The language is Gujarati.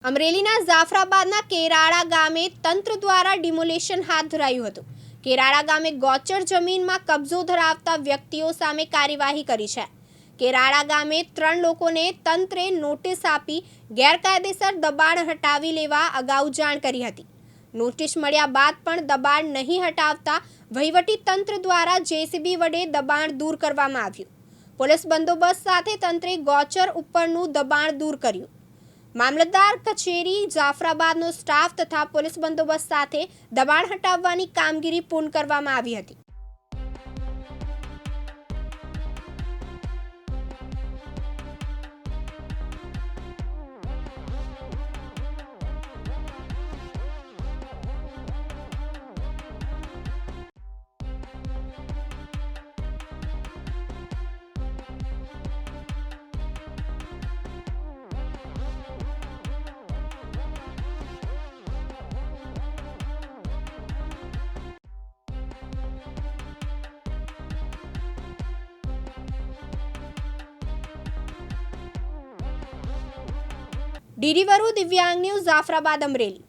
અમરેલીના જાફરાબાદના કેરાળા ગામે તંત્ર દ્વારા ડિમોલેશન હાથ ધરાયું હતું। કેરાળા ગામે ગોચર જમીનમાં કબજો ધરાવતા વ્યક્તિઓ સામે કાર્યવાહી કરી છે। કેરાળા ગામે 3 લોકોને તંત્રે નોટિસ આપી ગેરકાયદેસર દબાણ હટાવી લેવા અગાઉ જાણ કરી હતી। નોટિસ મળ્યા બાદ પણ દબાણ નહીં હટાવતા વહીવટી તંત્ર દ્વારા જેસીબી વડે દબાણ દૂર કરવામાં આવ્યું। પોલીસ બંદોબસ્ત સાથે તંત્રે ગોચર ઉપરનું દબાણ દૂર કર્યું। મામલતદાર કચેરી જાફરાબાદનો સ્ટાફ તથા પોલીસ બંદોબસ્ત સાથે દબાણ હટાવવાની કામગીરી પૂર્ણ કરવામાં આવી હતી। ડીડી વરુ દિવ્યાંગ ન્યૂઝ જાફરાબાદ અમરેલી।